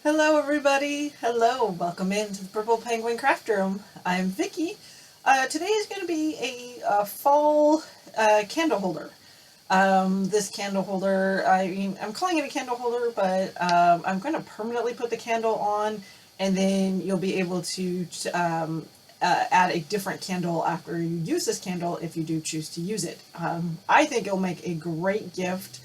Hello everybody! Hello! Welcome into the Purple Penguin Craft Room. I'm Vicky. Today is going to be a fall candle holder. This candle holder, I'm calling it a candle holder, but I'm going to permanently put the candle on, and then you'll be able to add a different candle after you use this candle if you do choose to use it. I think it'll make a great gift.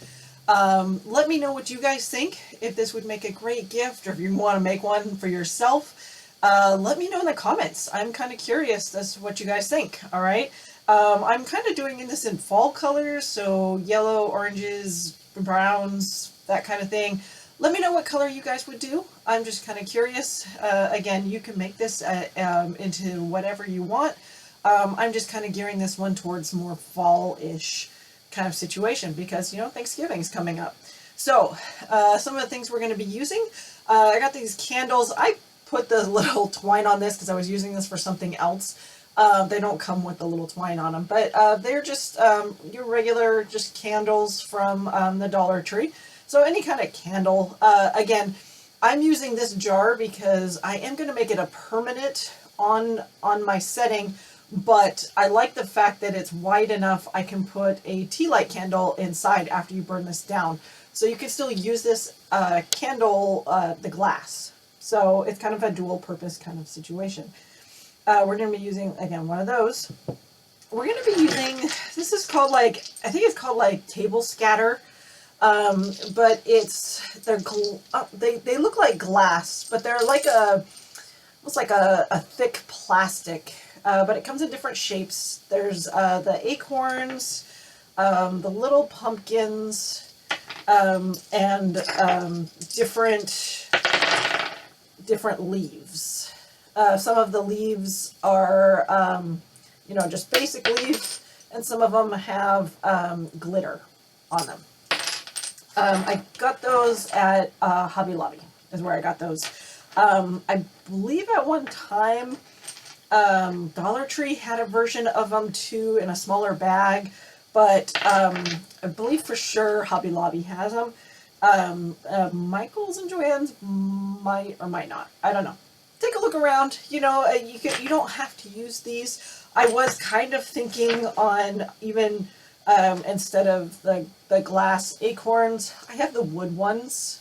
Let me know what you guys think, if this would make a great gift, or if you want to make one for yourself. Let me know in the comments. I'm kind of curious as to what you guys think, alright? I'm kind of doing this in fall colors, so yellow, oranges, browns, that kind of thing. Let me know what color you guys would do. I'm just kind of curious. Again, you can make this into whatever you want. I'm just kind of gearing this one towards more fall-ish kind of situation because, you know, Thanksgiving's coming up. So, some of the things we're going to be using. I got these candles. I put the little twine on this because I was using this for something else. They don't come with the little twine on them, but they're just your regular just candles from the Dollar Tree. So any kind of candle. Again, I'm using this jar because I am going to make it a permanent on my setting, but I like the fact that it's wide enough I can put a tea light candle inside after you burn this down. So you can still use this candle, the glass. So it's kind of a dual purpose kind of situation. We're going to be using, again, one of those. We're going to be using, this is called I think it's called table scatter. But they look like glass, but they're like almost like a thick plastic. But it comes in different shapes. There's the acorns, the little pumpkins, and different leaves. Some of the leaves are, just basic leaves, and some of them have glitter on them. I got those at Hobby Lobby, is where I got those. I believe at one time Dollar Tree had a version of them too in a smaller bag, but I believe for sure Hobby Lobby has them. Michael's and Joann's might or might not. I don't know. Take a look around. You know, you don't have to use these. I was kind of thinking on even instead of the glass acorns, I have the wood ones,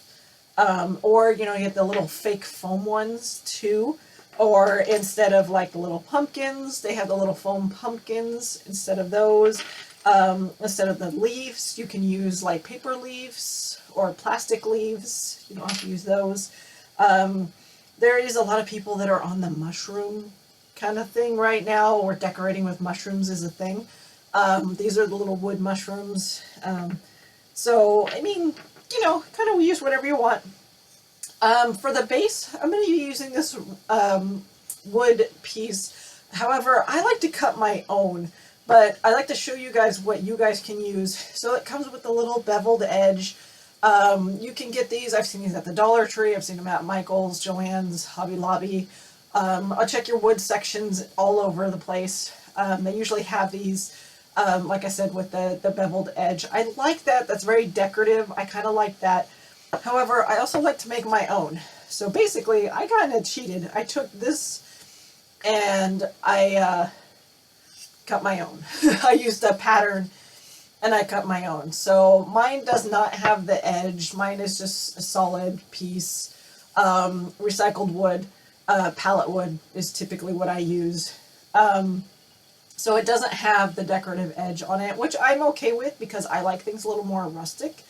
or you get the little fake foam ones too. Or instead of the little pumpkins, they have the little foam pumpkins instead of those. Instead of the leaves, you can use paper leaves or plastic leaves. You don't have to use those. There is a lot of people that are on the mushroom kind of thing right now, or decorating with mushrooms is a thing. These are the little wood mushrooms. So, I mean, kind of use whatever you want. For the base, I'm going to be using this wood piece. However, I like to cut my own, but I like to show you guys what you guys can use. So it comes with a little beveled edge. You can get these. I've seen these at the Dollar Tree. I've seen them at Michael's, Joann's, Hobby Lobby. I'll check your wood sections all over the place. They usually have these, like I said, with the beveled edge. I like that. That's very decorative. I kind of like that. However, I also like to make my own. So basically, I kind of cheated. I took this and I cut my own. I used a pattern and I cut my own. So mine does not have the edge. Mine is just a solid piece. Recycled wood, pallet wood is typically what I use. So it doesn't have the decorative edge on it, which I'm okay with because I like things a little more rustic.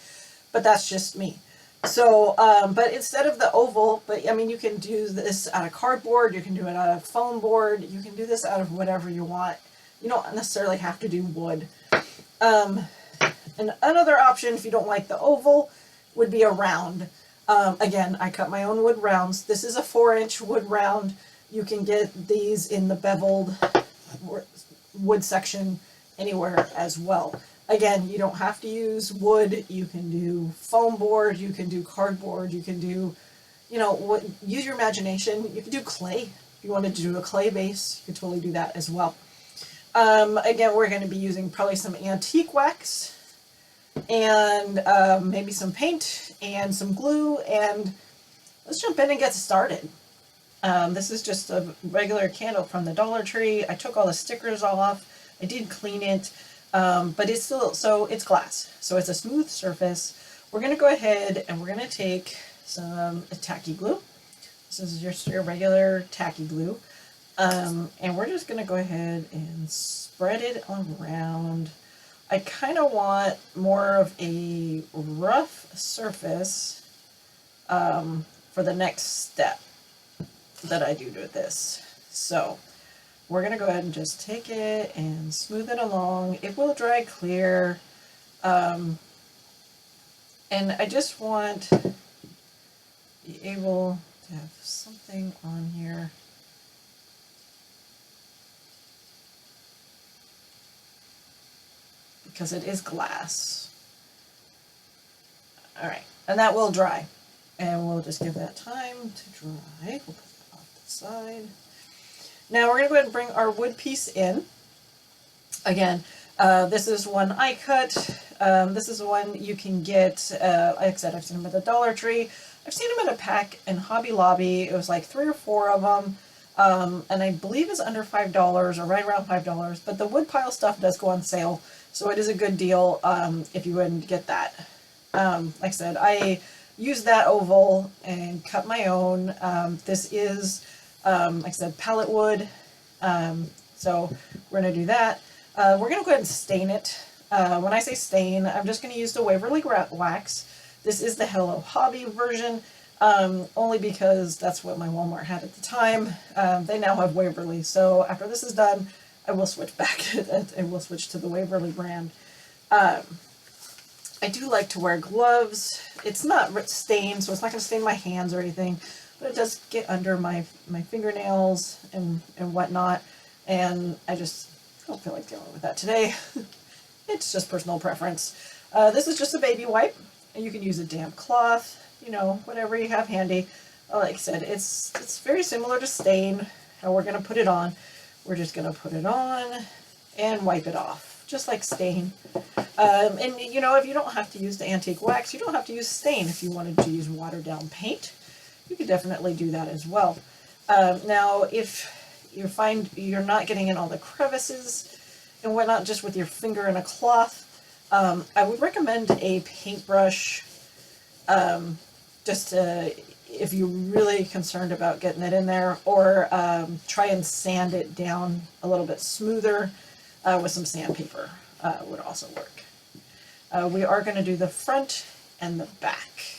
But that's just me. So, but instead of the oval, you can do this out of cardboard, you can do it out of foam board, you can do this out of whatever you want. You don't necessarily have to do wood. And another option, if you don't like the oval, would be a round. Again, I cut my own wood rounds. This is a 4-inch wood round. You can get these in the beveled wood section anywhere as well. Again, you don't have to use wood. You can do foam board. You can do cardboard. You can do, use your imagination. You can do clay. If you wanted to do a clay base, you could totally do that as well. Again, we're going to be using probably some antique wax and maybe some paint and some glue and let's jump in and get started. This is just a regular candle from the Dollar Tree. I took all the stickers off. I did clean it, but it's still, so it's glass. So it's a smooth surface. We're going to go ahead and we're going to take some tacky glue. This is just your regular tacky glue. And we're just going to go ahead and spread it around. I kind of want more of a rough surface for the next step that I do with this. So we're going to go ahead and just take it and smooth it along. It will dry clear. And I just want to be able to have something on here. Because it is glass. All right, and that will dry. And we'll just give that time to dry. We'll put that off to the side. Now we're going to go ahead and bring our wood piece in. Again, this is one I cut. This is one you can get, like I said, I've seen them at the Dollar Tree. I've seen them in a pack in Hobby Lobby. It was like 3 or 4 of them. And I believe it's under $5 or right around $5. But the wood pile stuff does go on sale. So it is a good deal if you wouldn't get that. Like I said, I used that oval and cut my own. This is, like I said, pallet wood. So we're going to do that. We're going to go ahead and stain it. When I say stain, I'm just going to use the Waverly wax. This is the Hello Hobby version, only because that's what my Walmart had at the time. They now have Waverly. So after this is done, I will switch back and we'll switch to the Waverly brand. I do like to wear gloves. It's not stained, so it's not going to stain my hands or anything, but it does get under my fingernails and whatnot, and I just don't feel like dealing with that today. It's just personal preference. This is just a baby wipe, and you can use a damp cloth, you know, whatever you have handy. Like I said, it's very similar to stain, how we're going to put it on. We're just going to put it on and wipe it off, just like stain. And, you know, if you don't have to use the antique wax, you don't have to use stain. If you wanted to use watered down paint, you could definitely do that as well. Now, if you find you're not getting in all the crevices and whatnot just with your finger in a cloth, I would recommend a paintbrush, just to, if you're really concerned about getting it in there, or try and sand it down a little bit smoother with some sandpaper would also work. We are going to do the front and the back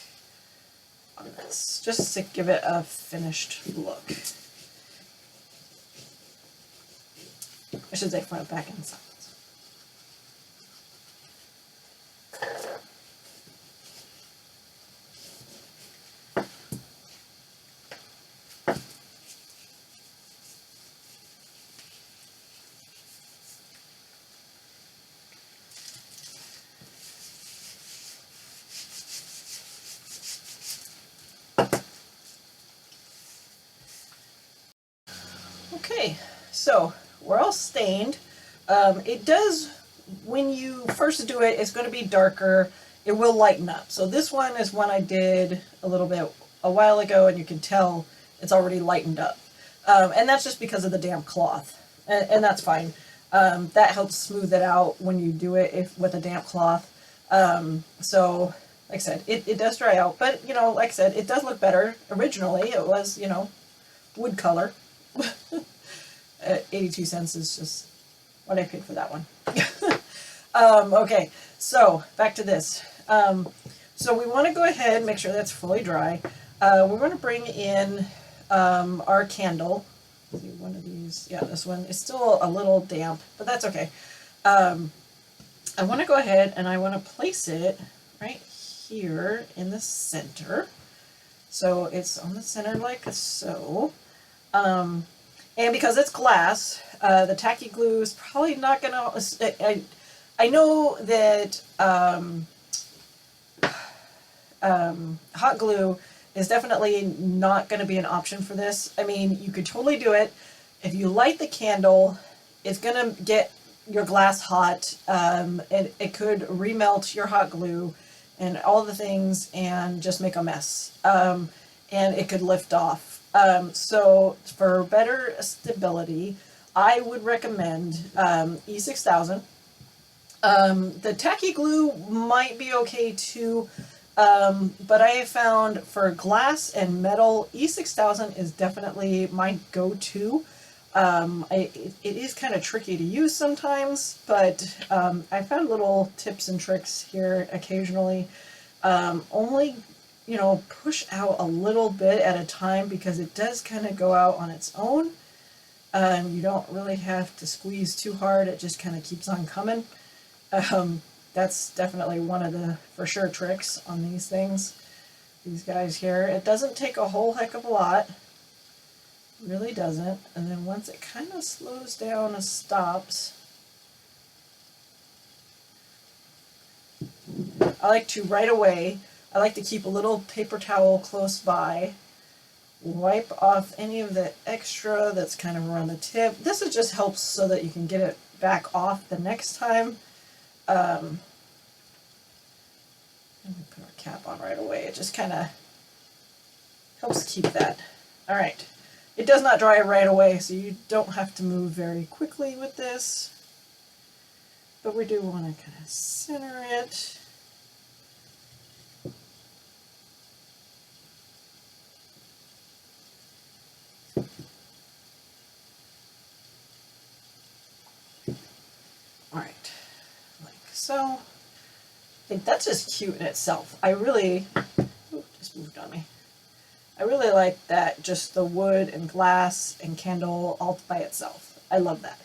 on this, just to give it a finished look. I should say front, back, and sides. Okay, so we're all stained. It does, when you first do it, it's going to be darker. It will lighten up. So this one is one I did a little bit a while ago, and you can tell it's already lightened up. And that's just because of the damp cloth, and that's fine. That helps smooth it out when you do it with a damp cloth. So, like I said, it does dry out, but, you know, like I said, it does look better. Originally, it was, you know, wood color. 82 cents is just what I paid for that one. Okay, so back to this. So we want to go ahead and make sure that's fully dry. We're going to bring in our candle. Let's see, one of these, yeah, this one is still a little damp, but that's okay. I want to go ahead and I want to place it right here in the center. So it's on the center like so. And because it's glass, the tacky glue is probably not going to, I know that hot glue is definitely not going to be an option for this. I mean, you could totally do it. If you light the candle, it's going to get your glass hot. It could remelt your hot glue and all the things and just make a mess. and it could lift off. So for better stability, I would recommend E6000. The tacky glue might be okay too, but I have found for glass and metal, E6000 is definitely my go-to. It is kind of tricky to use sometimes, but I found little tips and tricks here occasionally. Only, you know, push out a little bit at a time because it does kind of go out on its own. You don't really have to squeeze too hard, it just kind of keeps on coming. That's definitely one of the for sure tricks on these things. These guys here, it doesn't take a whole heck of a lot. Really doesn't. And then once it kind of slows down and stops, I like to right away, I like to keep a little paper towel close by, wipe off any of the extra that's kind of around the tip. This just helps so that you can get it back off the next time. Let me put our cap on right away. It just kind of helps keep that. All right. It does not dry right away, so you don't have to move very quickly with this. But we do want to kind of center it. All right, like so. I think that's just cute in itself. I really, just moved on me. I really like that, just the wood and glass and candle all by itself. I love that.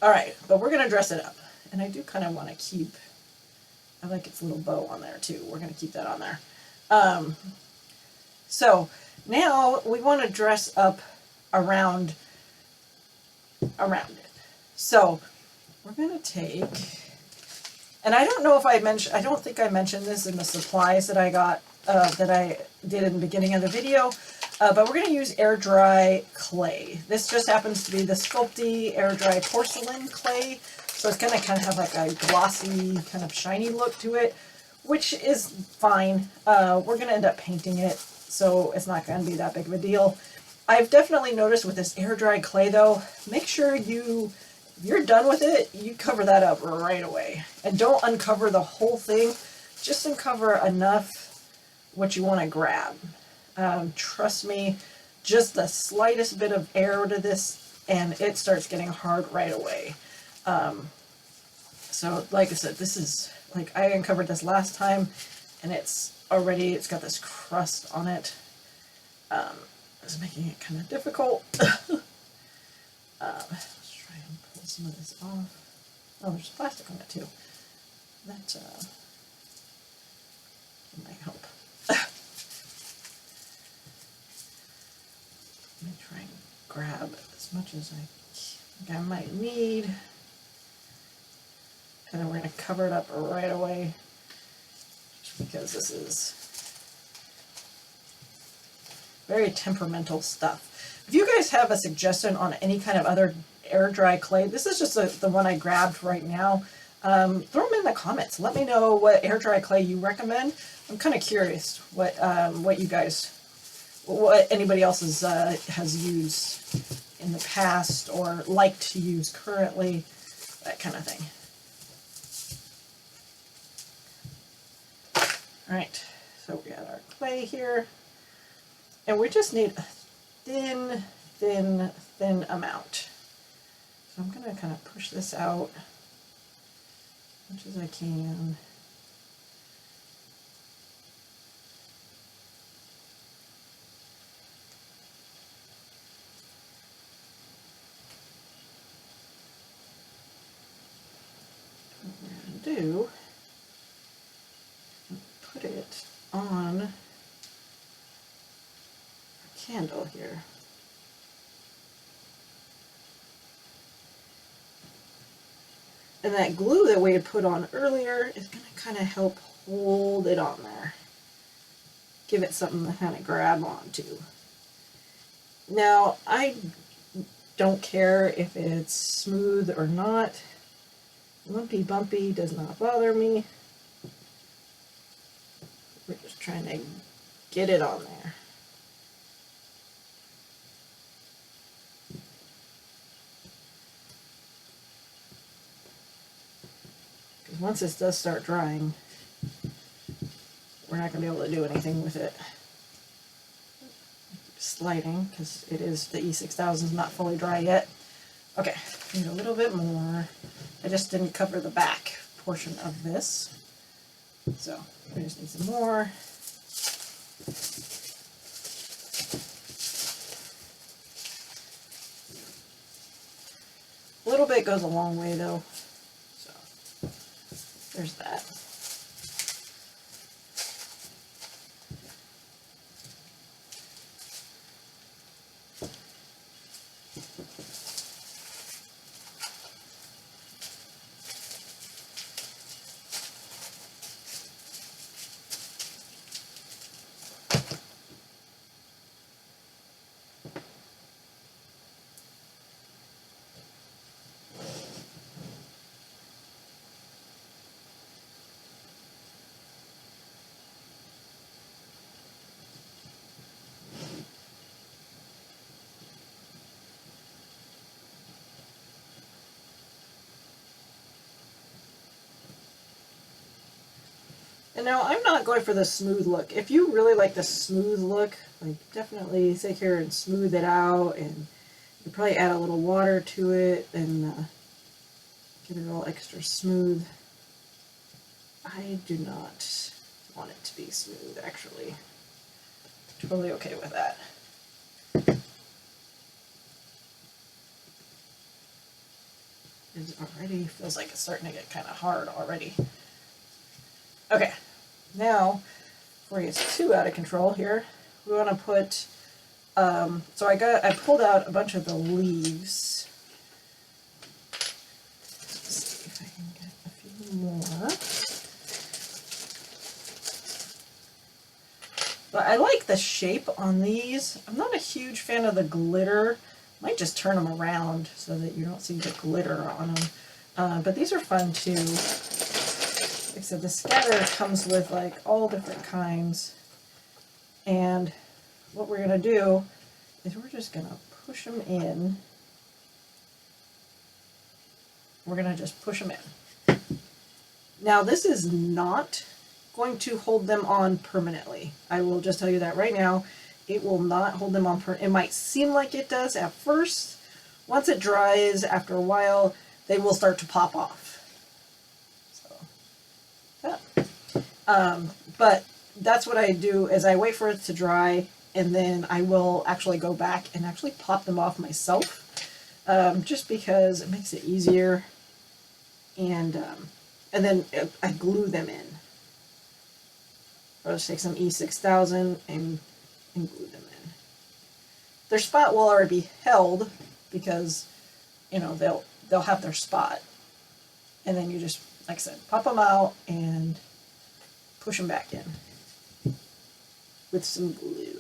All right, but we're gonna dress it up. And I do kind of want to keep, I like its little bow on there too. We're gonna keep that on there. So now we want to dress up around it. So we're gonna take, and I don't know if I mentioned, I don't think I mentioned this in the supplies that I got, that I did in the beginning of the video, but we're going to use air dry clay. This just happens to be the Sculpey air dry porcelain clay, so it's going to kind of have like a glossy, kind of shiny look to it, which is fine. We're going to end up painting it, so it's not going to be that big of a deal. I've definitely noticed with this air dry clay though, make sure if you're done with it, you cover that up right away. And don't uncover the whole thing, just uncover enough what you want to grab. Trust me, just the slightest bit of air to this and it starts getting hard right away. So like I said, this is, like I uncovered this last time and it's got this crust on it. It's making it kind of difficult. Let's try and pull some of this off. Oh, there's plastic on it too. That might help. Let me try and grab as much as I think I might need. And then we're going to cover it up right away, just because this is very temperamental stuff. If you guys have a suggestion on any kind of other air dry clay, this is just the one I grabbed right now. Throw them in the comments. Let me know what air dry clay you recommend. I'm kind of curious what you guys, what anybody else has used in the past or like to use currently, that kind of thing. All right, so we got our clay here, and we just need a thin amount. So I'm going to kind of push this out as much as I can. What we're going to do, put it on a candle here. And that glue that we had put on earlier is going to kind of help hold it on there. Give it something to kind of grab onto. Now, I don't care if it's smooth or not. Lumpy bumpy does not bother me. We're just trying to get it on there. Once this does start drying, we're not going to be able to do anything with it. Sliding, because it is, the E6000 is not fully dry yet. Okay, need a little bit more. I just didn't cover the back portion of this. So we just need some more. A little bit goes a long way though. So there's that. And now I'm not going for the smooth look. If you really like the smooth look, like definitely sit here and smooth it out, and you probably add a little water to it and get it all extra smooth. I do not want it to be smooth, actually. Totally okay with that. It already feels like it's starting to get kind of hard already. Okay, now before it gets too out of control here, we want to put, so I pulled out a bunch of the leaves. Let's see if I can get a few more. But I like the shape on these. I'm not a huge fan of the glitter. Might just turn them around so that you don't see the glitter on them. But these are fun too. Like I said, the scatter comes with like all different kinds, and what we're going to do is we're just going to push them in. We're going to just push them in. Now this is not going to hold them on permanently. I will just tell you that right now. It will not hold them on permanently. It might seem like it does at first. Once it dries, after a while, they will start to pop off. But that's what I do, is I wait for it to dry, and then I will actually go back and actually pop them off myself, just because it makes it easier, and then I glue them in. I'll just take some E6000 and glue them in. Their spot will already be held because, you know, they'll have their spot, and then you just, like I said, pop them out and push them back in with some glue.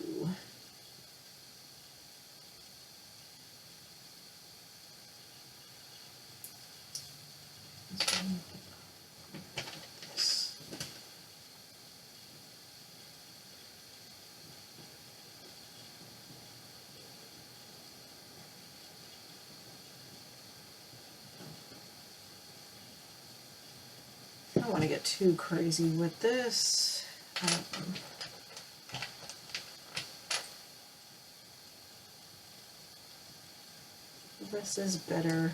I don't want to get too crazy with this. This is better.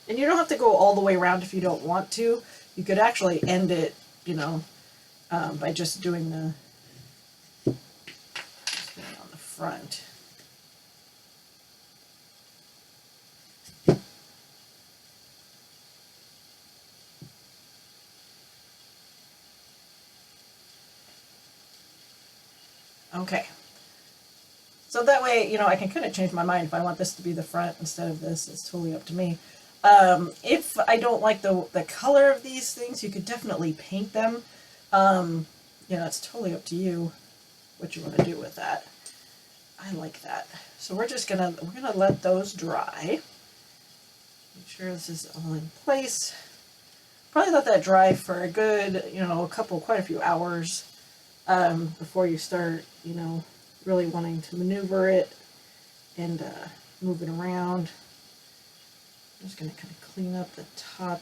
And you don't have to go all the way around if you don't want to. You could actually end it, you know, by just doing on the front. Okay, so that way, you know, I can kind of change my mind if I want this to be the front instead of this. It's totally up to me. If I don't like the color of these things, you could definitely paint them. You know, it's totally up to you what you want to do with that. I like that. So we're gonna let those dry. Make sure this is all in place. Probably let that dry for a good, you know, quite a few hours. Before you start, you know, really wanting to maneuver it and move it around. I'm just going to kind of clean up the top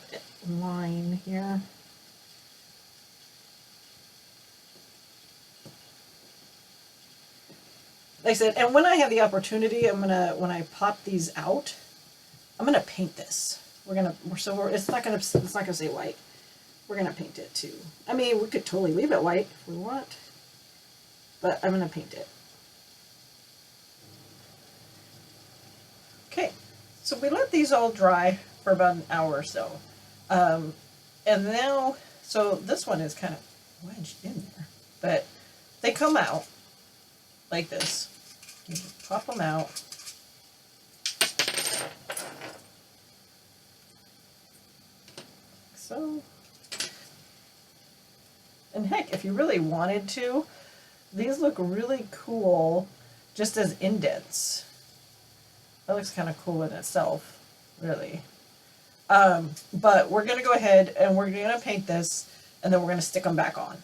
line here. Like I said, and when I have the opportunity, when I pop these out, I'm gonna paint this. It's not gonna say white. We're gonna paint it too. I mean, we could totally leave it white if we want, but I'm gonna paint it. Okay, so we let these all dry for about an hour or so, and now, so this one is kind of wedged in there, but they come out like this. You just pop them out. So, and heck, if you really wanted to, these look really cool just as indents. That looks kind of cool in itself, really. But we're going to go ahead and we're going to paint this, and then we're going to stick them back on.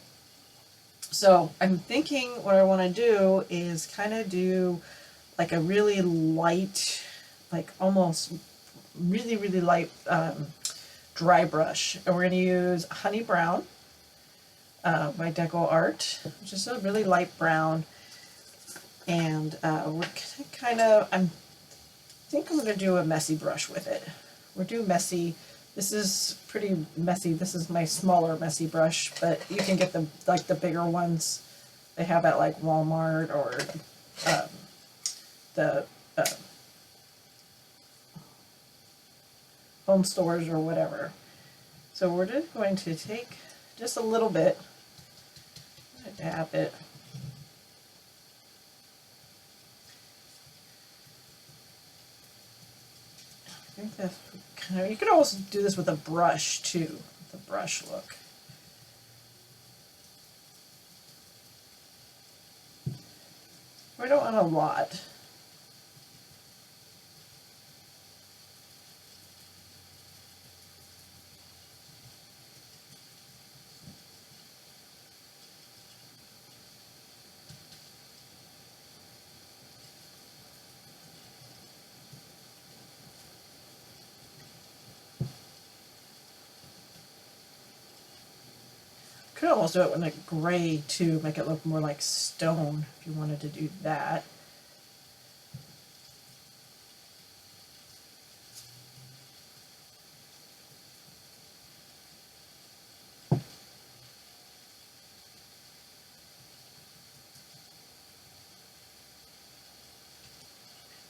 So I'm thinking what I want to do is kind of do like a really light, like almost really, really light dry brush. And we're going to use Honey Brown by Deco Art, which is a really light brown. And we're I think I'm going to do a messy brush with it. We'll do messy. This is pretty messy. This is my smaller messy brush, but you can get the bigger ones they have at like Walmart or the home stores or whatever. So we're just going to take just a little bit, dab it. I think that's kind of, you could also do this with a brush too, the brush look. We don't want a lot. Could almost do it with like gray too, make it look more like stone if you wanted to do that.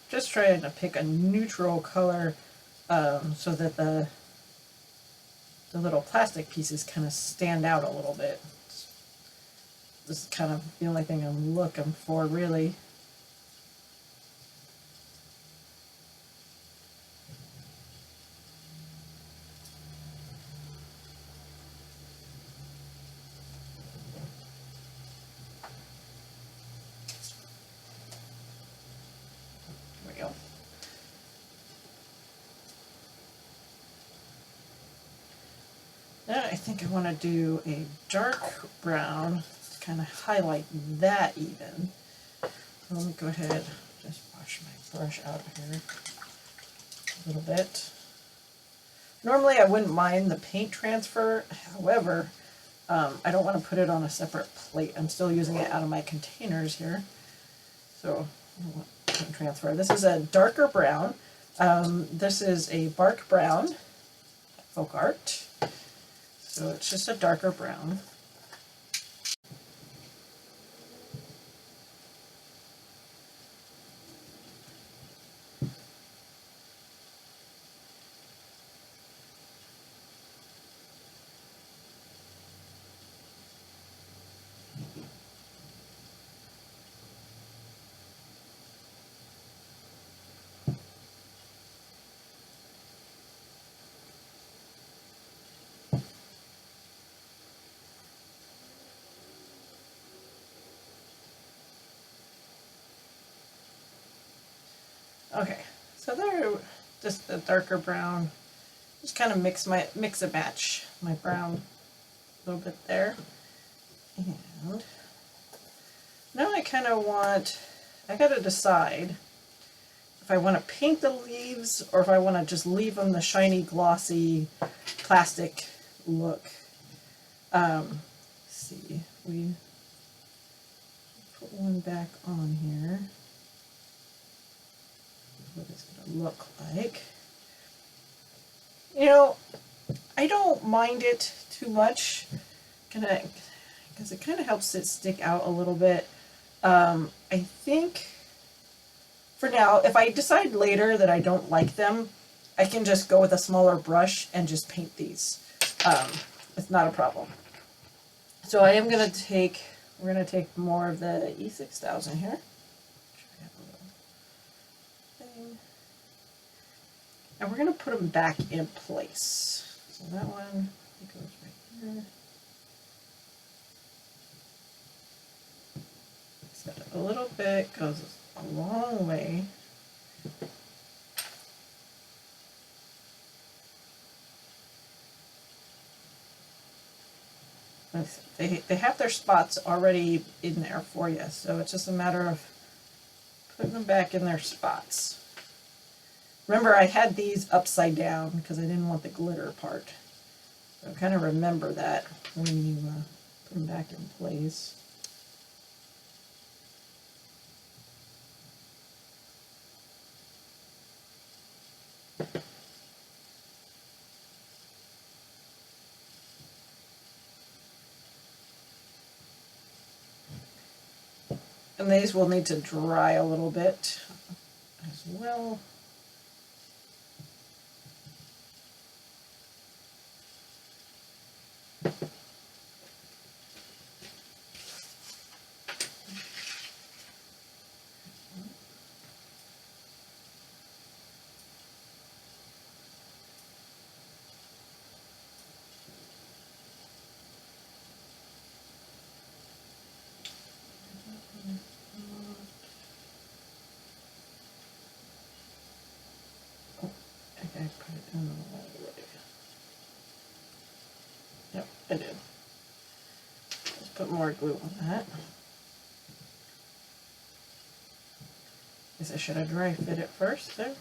Just trying to pick a neutral color so that the little plastic pieces kind of stand out a little bit. This is kind of the only thing I'm looking for, really. There we go. Now I think I want to do a dark brown to kind of highlight that even. So let me go ahead, just wash my brush out here a little bit. Normally I wouldn't mind the paint transfer, however, I don't want to put it on a separate plate. I'm still using it out of my containers here. So I don't want paint transfer. This is a darker brown. This is a bark brown, folk art. So it's just a darker brown. Okay, so there, just the darker brown. Just kind of mix and match my brown a little bit there. And now I kind of want, I got to decide if if I want to paint the leaves or if I want to just leave them the shiny, glossy, plastic look. Let's see, we put one back on here. What it's going to look like. You know, I don't mind it too much, because it kind of helps it stick out a little bit. I think for now, if I decide later that I don't like them, I can just go with a smaller brush and just paint these. It's not a problem. So I am going to take, we're going to take more of the E6000 here. And we're going to put them back in place. So that one goes right here. So a little bit goes a long way. They have their spots already in there for you, so it's just a matter of putting them back in their spots. Remember, I had these upside down because I didn't want the glitter part. So kind of remember that when you put them back in place. And these will need to dry a little bit as well. I put it in the wrong way. Yep, I did. Let's put more glue on that. Guess I should have dry fit it first there.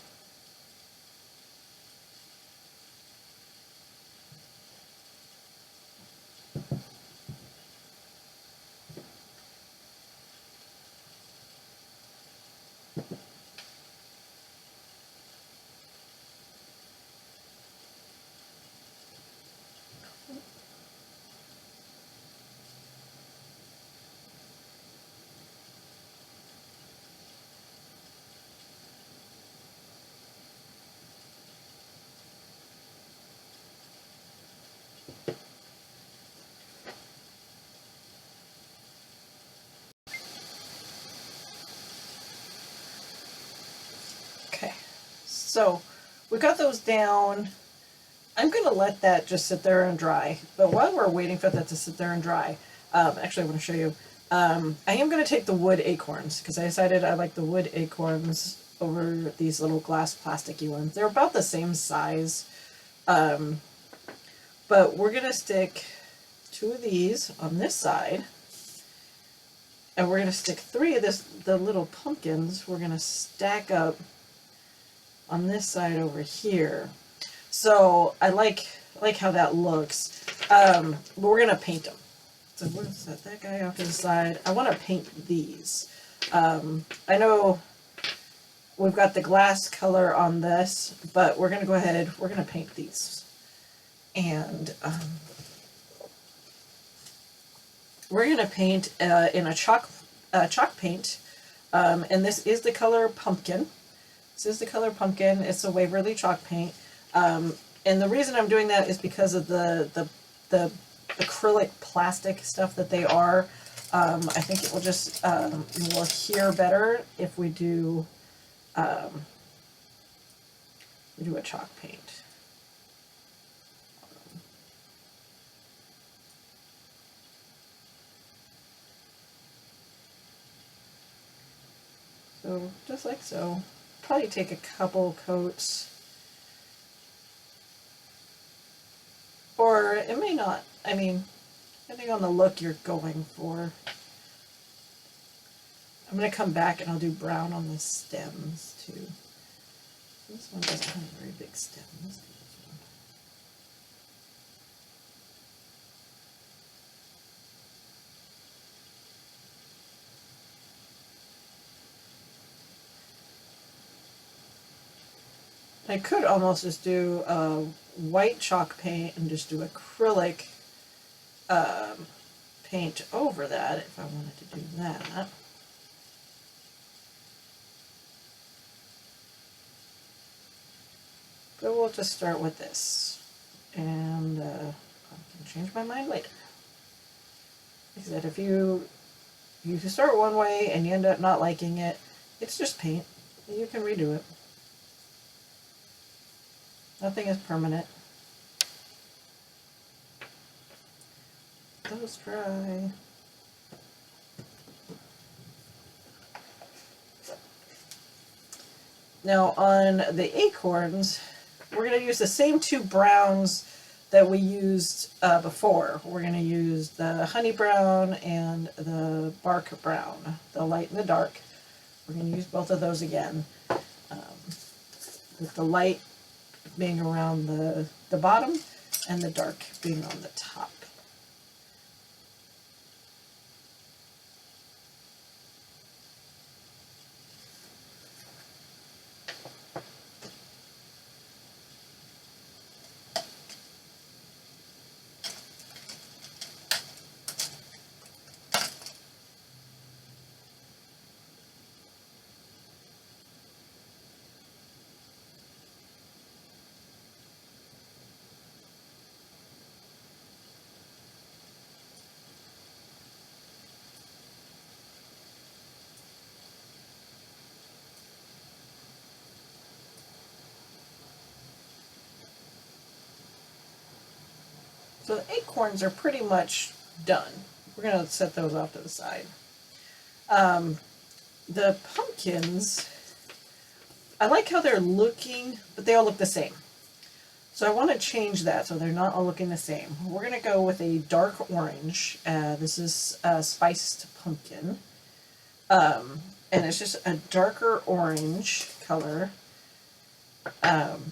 Okay, so we got those down. I'm going to let that just sit there and dry. But while we're waiting for that to sit there and dry, actually I want to show you. I am going to take the wood acorns because I decided I like the wood acorns over these little glass plasticky ones. They're about the same size. But we're going to stick 2 of these on this side. And we're going to stick 3 of the little pumpkins. We're going to stack up on this side over here. So I like how that looks. But we're going to paint them. So we're going to set that guy off to the side. I want to paint these. I know we've got the glass color on this, but we're going to go ahead, we're going to paint these. And we're going to paint in a chalk paint. And this is the color pumpkin. This is the color pumpkin. It's a Waverly chalk paint. And the reason I'm doing that is because of the acrylic plastic stuff that they are. I think it will just will adhere better if we do a chalk paint. So just like so. Probably take a couple coats. Or it may not. I mean, depending on the look you're going for. I'm going to come back and I'll do brown on the stems too. This one doesn't have a very big stem. Let's do this one. I could almost just do a white chalk paint and just do acrylic paint over that if I wanted to do that. But we'll just start with this, and I can change my mind later. Like I said, if you start one way and you end up not liking it, it's just paint. You can redo it. Nothing is permanent. Those dry. Now on the acorns, we're going to use the same two browns that we used before. We're going to use the honey brown and the bark brown, the light and the dark. We're going to use both of those again, with the light being around the bottom and the dark being on the top. So the acorns are pretty much done. We're going to set those off to the side. The pumpkins, I like how they're looking, but they all look the same. So I want to change that so they're not all looking the same. We're going to go with a dark orange. This is spiced pumpkin. And it's just a darker orange color.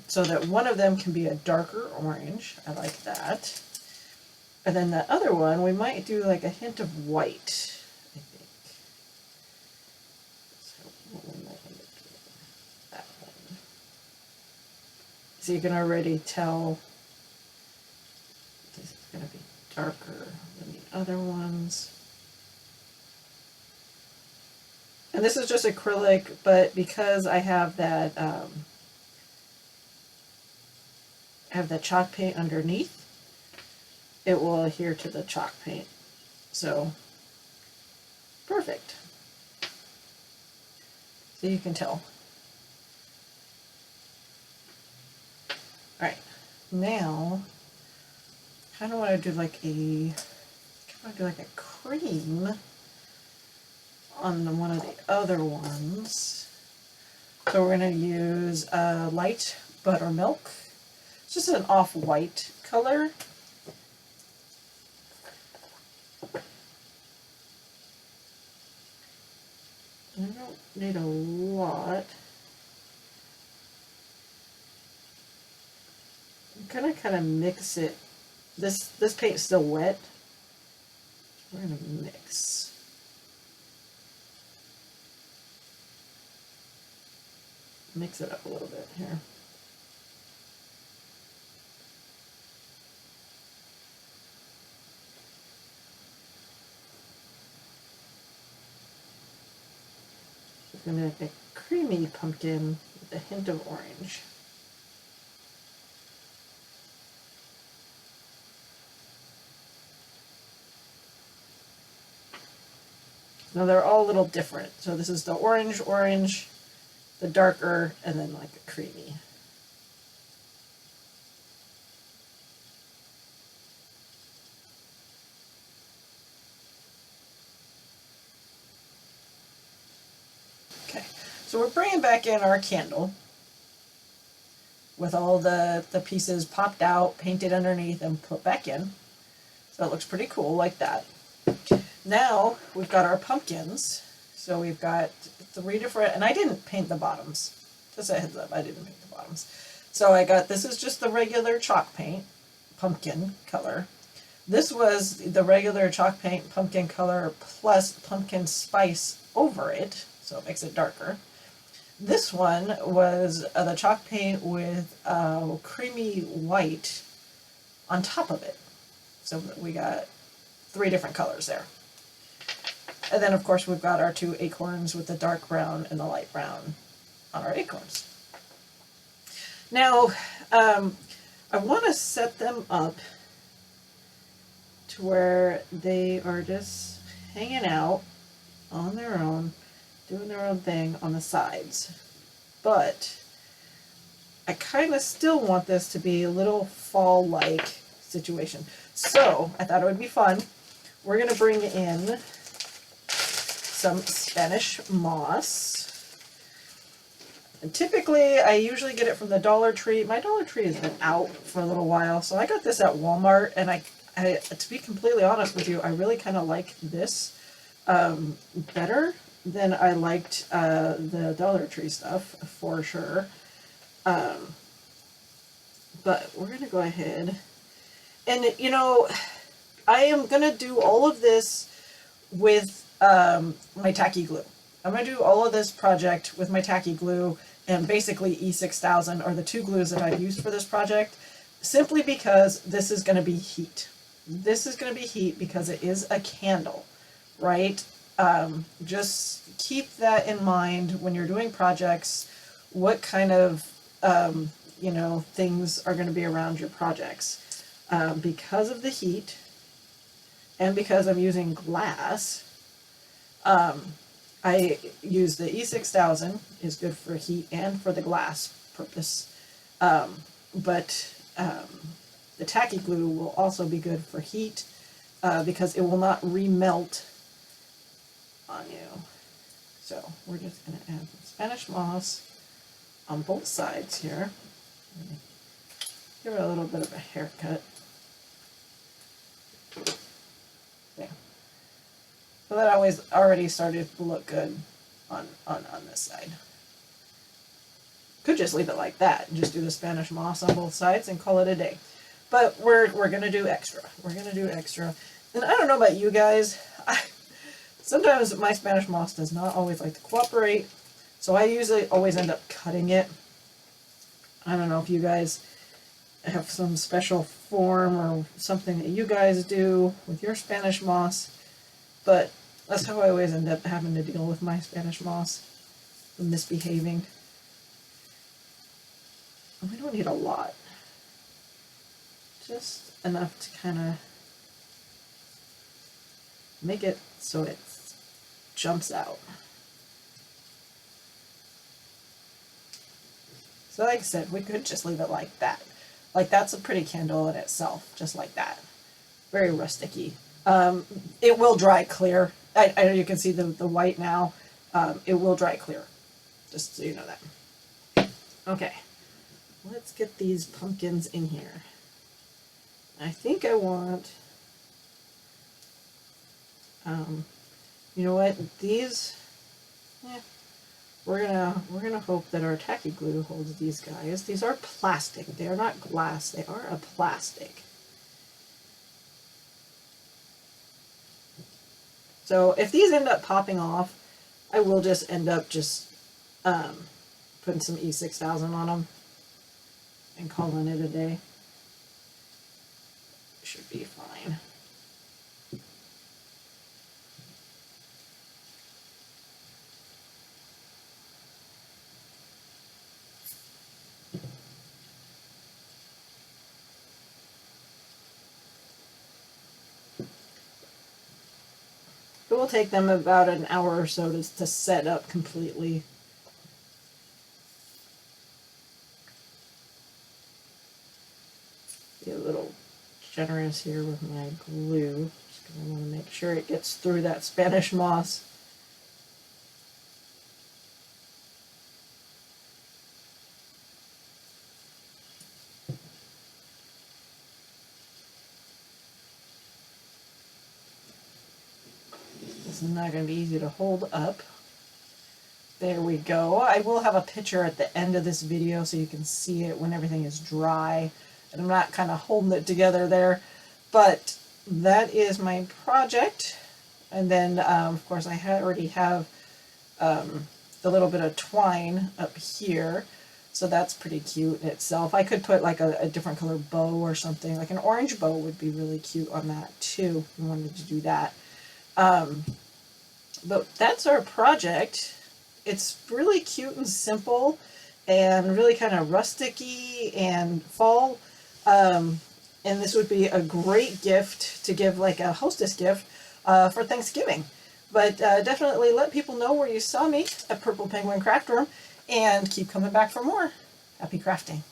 So that one of them can be a darker orange. I like that. And then the other one, we might do like a hint of white, I think. So what we might end up doing, that one. So you can already tell this is going to be darker than the other ones. And this is just acrylic, but because I have that chalk paint underneath, it will adhere to the chalk paint. So, perfect. So you can tell. Alright, now, kind of want to do like a cream on one of the other ones. So we're going to use light buttermilk. It's just an off-white color. I don't need a lot. I'm gonna kind of mix it. This paint's still wet. We're gonna mix. Mix it up a little bit here. It's going to be like a creamy pumpkin with a hint of orange. Now they're all a little different. So this is the orange, the darker, and then like a creamy. Okay, so we're bringing back in our candle with all the pieces popped out, painted underneath, and put back in. So it looks pretty cool like that. Now we've got our pumpkins. So we've got 3 different, and I didn't paint the bottoms Just a heads up, I didn't paint the bottoms. So I got, this is just the regular chalk paint, pumpkin color. This was the regular chalk paint pumpkin color plus pumpkin spice over it, so it makes it darker. This one was the chalk paint with creamy white on top of it. So we got 3 different colors there. And then of course we've got our 2 acorns with the dark brown and the light brown on our acorns. Now, I want to set them up to where they are just hanging out on their own, doing their own thing on the sides. But I kind of still want this to be a little fall-like situation. So I thought it would be fun. We're going to bring in some Spanish moss. And typically, I usually get it from the Dollar Tree. My Dollar Tree has been out for a little while, so I got this at Walmart, and I to be completely honest with you, I really kind of like this better than I liked the Dollar Tree stuff, for sure. But we're going to go ahead, and you know, I am going to do all of this with my tacky glue. I'm going to do all of this project with my tacky glue and basically E6000 are the 2 glues that I've used for this project, simply because this is going to be heat. This is going to be heat because it is a candle, right? Just keep that in mind when you're doing projects, what kind of, you know, things are going to be around your projects. Because of the heat and because I'm using glass, I use the E6000, is good for heat and for the glass purpose, but the tacky glue will also be good for heat because it will not remelt on you. So we're just going to add some Spanish moss on both sides here. Give it a little bit of a haircut. There. So that always already started to look good on this side. Could just leave it like that and just do the Spanish moss on both sides and call it a day. But we're going to do extra. We're going to do extra. And I don't know about you guys. Sometimes my Spanish moss does not always like to cooperate. So I usually always end up cutting it. I don't know if you guys have some special form or something that you guys do with your Spanish moss. But that's how I always end up having to deal with my Spanish moss, misbehaving. And we don't need a lot. Just enough to kind of make it so it jumps out. So like I said, we could just leave it like that. Like that's a pretty candle in itself, just like that. Very rusticy. It will dry clear. I know you can see the white now. It will dry clear, just so you know that. Okay, let's get these pumpkins in here. I think I want, you know what, these, we're gonna hope that our tacky glue holds these guys. These are plastic. They are not glass. They are a plastic. So if these end up popping off, I will just end up just putting some E6000 on them and calling it a day. Should be fine. It will take them about an hour or so to set up completely. Be a little generous here with my glue, just because I want to make sure it gets through that Spanish moss. This is not going to be easy to hold up, There we go. I will have a picture at the end of this video so you can see it when everything is dry. And I'm not kind of holding it together there. But that is my project. And then, of course, I already have the little bit of twine up here. So that's pretty cute in itself. I could put like a different color bow or something. Like an orange bow would be really cute on that too, if you wanted to do that. But that's our project. It's really cute and simple and really kind of rustic-y and fall. And this would be a great gift to give, like a hostess gift for Thanksgiving. But definitely let people know where you saw me at Purple Penguin Craft Room, and keep coming back for more. Happy crafting.